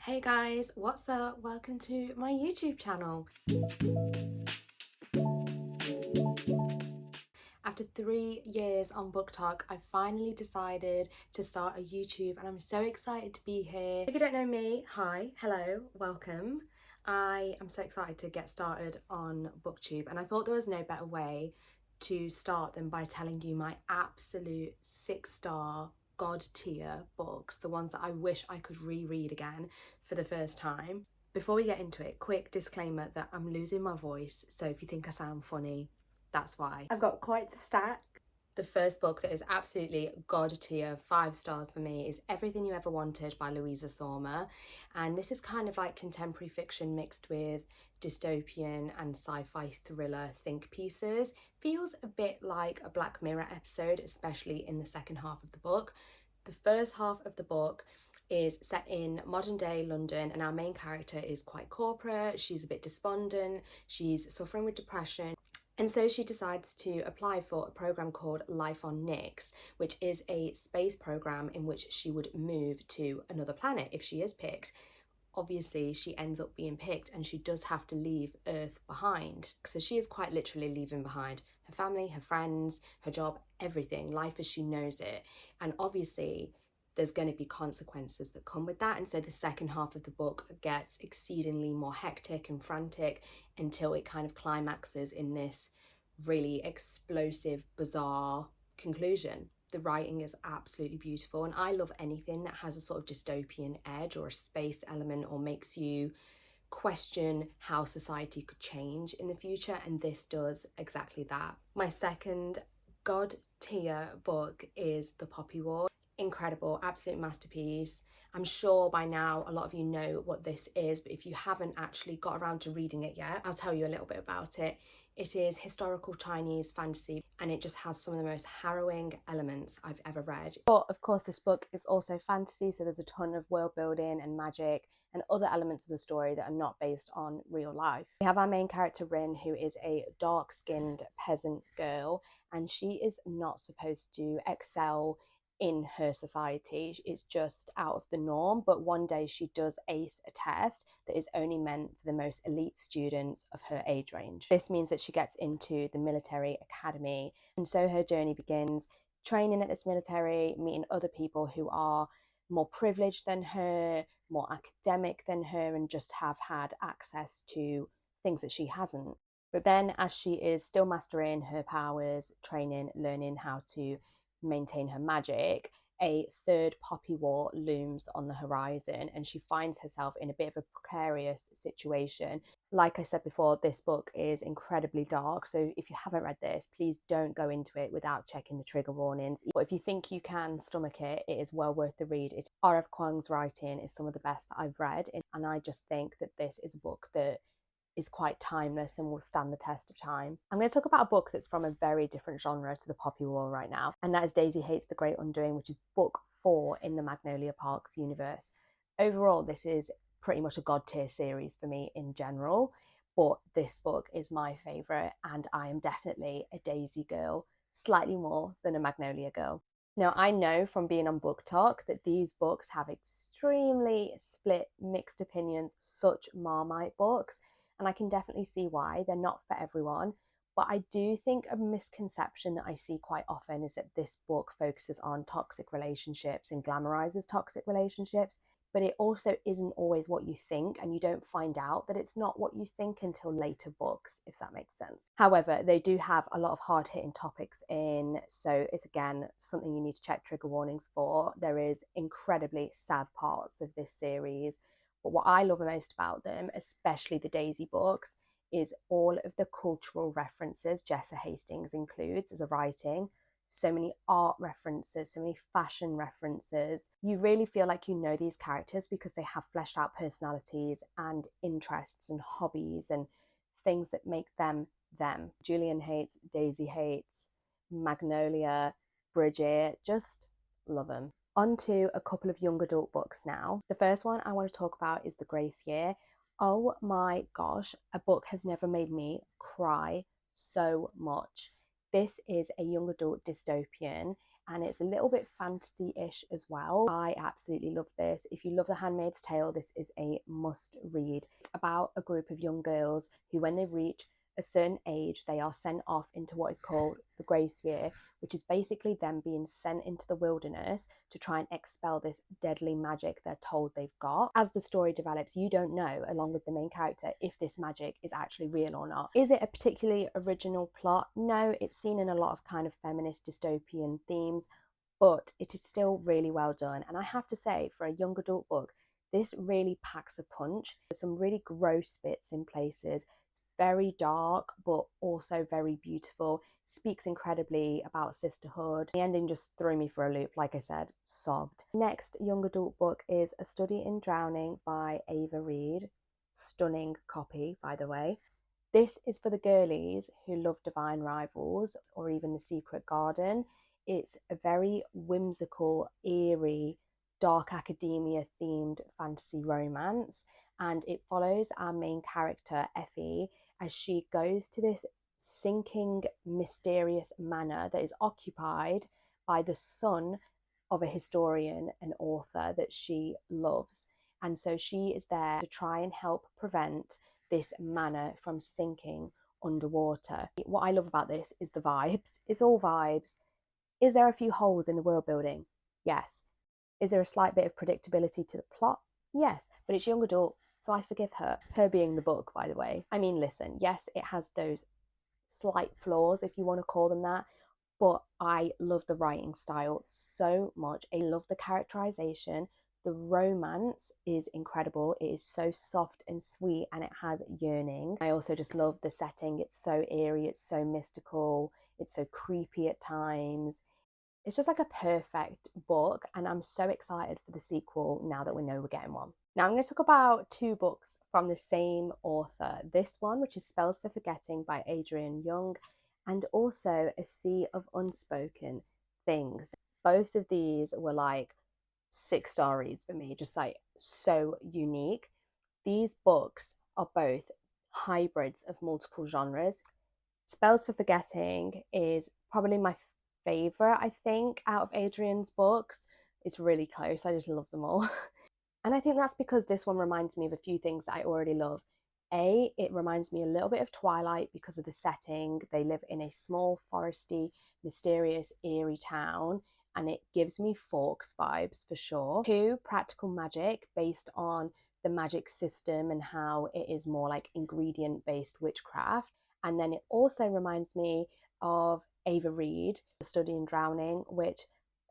Hey guys, what's up? Welcome to my YouTube channel. After 3 years on Book Talk, I finally decided to start a YouTube and I'm so excited to be here. If you don't know me, hi, hello, welcome. I am so excited to get started on BookTube and I thought there was no better way to start than by telling you my absolute 6-star god tier books, the ones that I wish I could reread again for the first time. Before we get into it, quick disclaimer that I'm losing my voice, so if you think I sound funny, that's why. I've got quite the stack. The first book that is absolutely god tier, 5 stars for me, is Everything You Ever Wanted by Luiza Sauma. And this is kind of like contemporary fiction mixed with dystopian and sci-fi thriller think pieces. Feels a bit like a Black Mirror episode, especially in the second half of the book. The first half of the book is set in modern day London and our main character is quite corporate, she's a bit despondent, she's suffering with depression. And so she decides to apply for a program called Life on Nyx, which is a space program in which she would move to another planet if she is picked. Obviously, she ends up being picked and she does have to leave Earth behind. So she is quite literally leaving behind her family, her friends, her job, everything, life as she knows it. And obviously, there's going to be consequences that come with that. And so the second half of the book gets exceedingly more hectic and frantic until it kind of climaxes in this really explosive, bizarre conclusion. The writing is absolutely beautiful, and I love anything that has a sort of dystopian edge or a space element or makes you question how society could change in the future, and this does exactly that. My second god tier book is The Poppy War. Incredible, absolute masterpiece. I'm sure by now a lot of you know what this is, but if you haven't actually got around to reading it yet, I'll tell you a little bit about it. It is historical Chinese fantasy and it just has some of the most harrowing elements I've ever read. But of course this book is also fantasy, so there's a ton of world building and magic and other elements of the story that are not based on real life. We have our main character Rin, who is a dark-skinned peasant girl, and she is not supposed to excel in her society. It's just out of the norm, but one day she does ace a test that is only meant for the most elite students of her age range. This means that she gets into the military academy, and so her journey begins, training at this military, meeting other people who are more privileged than her, more academic than her, and just have had access to things that she hasn't. But then as she is still mastering her powers, training, learning how to maintain her magic, a third Poppy War looms on the horizon and she finds herself in a bit of a precarious situation. Like I said before, this book is incredibly dark, so if you haven't read this, please don't go into it without checking the trigger warnings. But if you think you can stomach it, it is well worth the read. R.F Kuang's writing is some of the best that I've read, and I just think that this is a book that is quite timeless and will stand the test of time. I'm going to talk about a book that's from a very different genre to the Poppy War right now, and that is Daisy Hates the Great Undoing, which is book 4 in the Magnolia Parks universe. Overall, this is pretty much a god tier series for me in general, but this book is my favourite, and I am definitely a Daisy girl, slightly more than a Magnolia girl. Now, I know from being on Book Talk that these books have extremely split, mixed opinions, such Marmite books, and I can definitely see why. They're not for everyone, but I do think a misconception that I see quite often is that this book focuses on toxic relationships and glamorizes toxic relationships, but it also isn't always what you think, and you don't find out that it's not what you think until later books, if that makes sense. However, they do have a lot of hard-hitting topics in, so it's again something you need to check trigger warnings for. There is incredibly sad parts of this series, but what I love most about them, especially the Daisy books, is all of the cultural references Jessa Hastings includes as a writing. So many art references, so many fashion references. You really feel like you know these characters because they have fleshed out personalities and interests and hobbies and things that make them them. Julian hates, Daisy hates, Magnolia, Bridget, just love them. On to a couple of young adult books now. The first one I want to talk about is The Grace Year. Oh my gosh, a book has never made me cry so much. This is a young adult dystopian and it's a little bit fantasy-ish as well. I absolutely love this. If you love The Handmaid's Tale, this is a must read. It's about a group of young girls who, when they reach a certain age, they are sent off into what is called the grace year, which is basically them being sent into the wilderness to try and expel this deadly magic they're told they've got. As the story develops, you don't know, along with the main character, if this magic is actually real or not. Is it a particularly original plot? No, it's seen in a lot of kind of feminist dystopian themes, but it is still really well done. And I have to say, for a young adult book, this really packs a punch. There's some really gross bits in places. Very dark, but also very beautiful. Speaks incredibly about sisterhood. The ending just threw me for a loop, like I said, sobbed. Next young adult book is A Study in Drowning by Reid. Stunning copy, by the way. This is for the girlies who love Divine Rivals or even The Secret Garden. It's a very whimsical, eerie, dark academia themed fantasy romance, and it follows our main character, Effie, as she goes to this sinking, mysterious manor that is occupied by the son of a historian and author that she loves. And so she is there to try and help prevent this manor from sinking underwater. What I love about this is the vibes. It's all vibes. Is there a few holes in the world building? Yes. Is there a slight bit of predictability to the plot? Yes, but it's young adult, so I forgive her. Her being the book, by the way. I mean, listen, yes, it has those slight flaws, if you want to call them that, but I love the writing style so much. I love the characterization. The romance is incredible. It is so soft and sweet, and it has yearning. I also just love the setting. It's so eerie, it's so mystical, it's so creepy at times. It's just like a perfect book, and I'm so excited for the sequel now that we know we're getting one. Now I'm going to talk about two books from the same author. This one, which is Spells for Forgetting by Adrienne Young, and also A Sea of Unspoken Things. Both of these were like 6-star reads for me, just like so unique. These books are both hybrids of multiple genres. Spells for Forgetting is probably my favorite, I think, out of Adrienne's books. It's really close. I just love them all. And I think that's because this one reminds me of a few things that I already love. It reminds me a little bit of Twilight because of the setting. They live in a small, foresty, mysterious, eerie town, and it gives me Forks vibes for sure. 2, practical magic based on the magic system and how it is more like ingredient-based witchcraft. And then it also reminds me of Reid, A Study in Drowning, which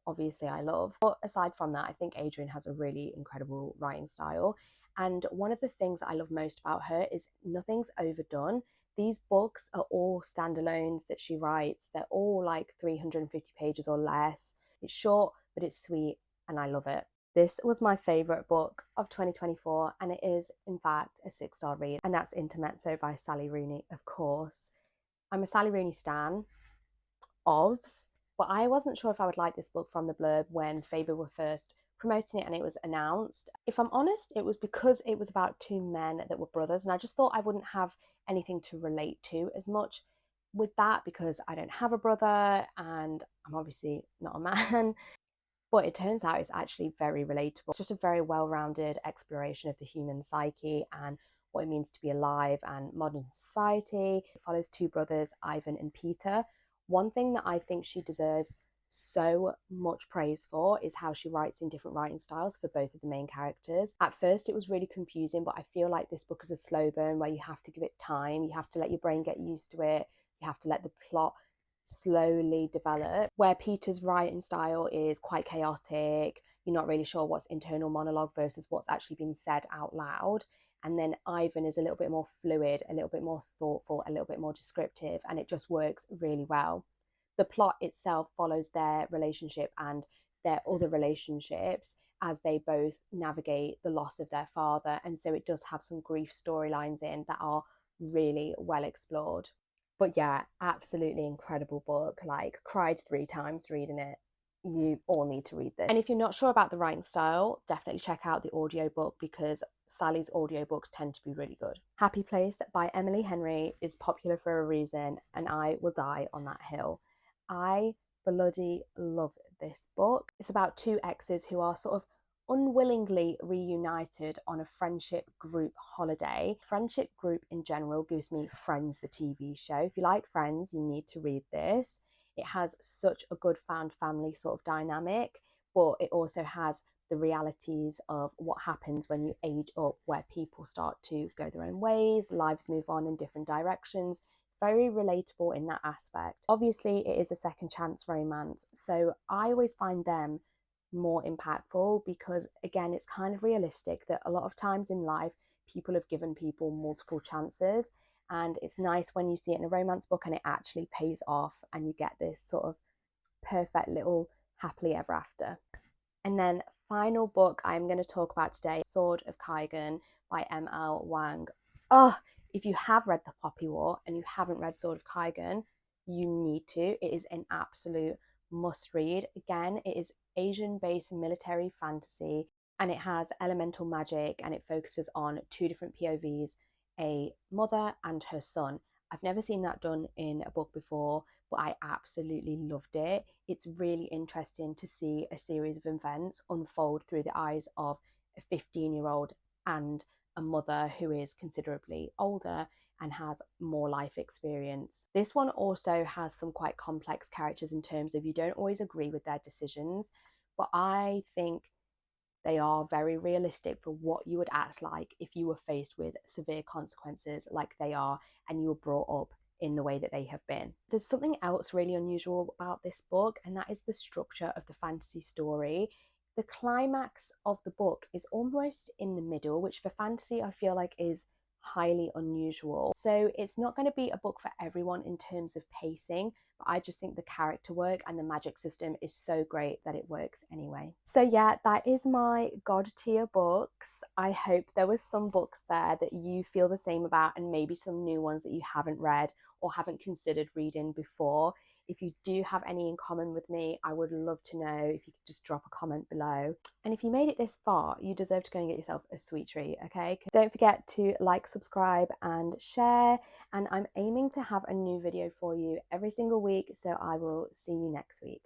obviously I love. But aside from that, I think Adrienne has a really incredible writing style. And one of the things that I love most about her is nothing's overdone. These books are all standalones that she writes. They're all like 350 pages or less. It's short, but it's sweet, and I love it. This was my favourite book of 2024, and it is, in fact, a 6-star read, and that's Intermezzo by Sally Rooney, of course. I'm a Sally Rooney stan, but I wasn't sure if I would like this book from the blurb when Faber were first promoting it and it was announced. If I'm honest, it was because it was about 2 men that were brothers, and I just thought I wouldn't have anything to relate to as much with that because I don't have a brother and I'm obviously not a man. But it turns out it's actually very relatable. It's just a very well-rounded exploration of the human psyche and what it means to be alive and modern society. It follows 2 brothers, Ivan and Peter. One thing that I think she deserves so much praise for is how she writes in different writing styles for both of the main characters. At first it was really confusing, but I feel like this book is a slow burn where you have to give it time, you have to let your brain get used to it, you have to let the plot slowly develop. Where Peter's writing style is quite chaotic, you're not really sure what's internal monologue versus what's actually been said out loud. And then Ivan is a little bit more fluid, a little bit more thoughtful, a little bit more descriptive, and it just works really well. The plot itself follows their relationship and their other relationships as they both navigate the loss of their father. And so it does have some grief storylines in that are really well explored. But yeah, absolutely incredible book. Like, cried 3 times reading it. You all need to read this. And if you're not sure about the writing style, definitely check out the audiobook because Sally's audiobooks tend to be really good. Happy Place by Emily Henry is popular for a reason, and I will die on that hill. I bloody love this book. It's about two exes who are sort of unwillingly reunited on a friendship group holiday. Friendship group in general gives me Friends, the TV show. If you like Friends, you need to read this. It has such a good found family sort of dynamic, but it also has the realities of what happens when you age up, where people start to go their own ways, lives move on in different directions. It's very relatable in that aspect. Obviously, it is a second chance romance, so I always find them more impactful because, again, it's kind of realistic that a lot of times in life, people have given people multiple chances, and it's nice when you see it in a romance book and it actually pays off and you get this sort of perfect little happily ever after. And then final book I'm going to talk about today, Sword of Kaigen by M.L. Wang. Oh, if you have read The Poppy War and you haven't read Sword of Kaigen, you need to. It is an absolute must read. Again, it is Asian-based military fantasy and it has elemental magic and it focuses on two different POVs, a mother and her son. I've never seen that done in a book before, but I absolutely loved it. It's really interesting to see a series of events unfold through the eyes of a 15-year-old and a mother who is considerably older and has more life experience. This one also has some quite complex characters in terms of you don't always agree with their decisions, but I think they are very realistic for what you would act like if you were faced with severe consequences like they are and you were brought up in the way that they have been. There's something else really unusual about this book, and that is the structure of the fantasy story. The climax of the book is almost in the middle, which for fantasy I feel like is highly unusual. So it's not going to be a book for everyone in terms of pacing, but I just think the character work and the magic system is so great that it works anyway. So yeah, that is my God tier books. I hope there was some books there that you feel the same about, and maybe some new ones that you haven't read or haven't considered reading before. If you do have any in common with me, I would love to know. If you could just drop a comment below. And if you made it this far, you deserve to go and get yourself a sweet treat, okay? Don't forget to like, subscribe and share. And I'm aiming to have a new video for you every single week, so I will see you next week.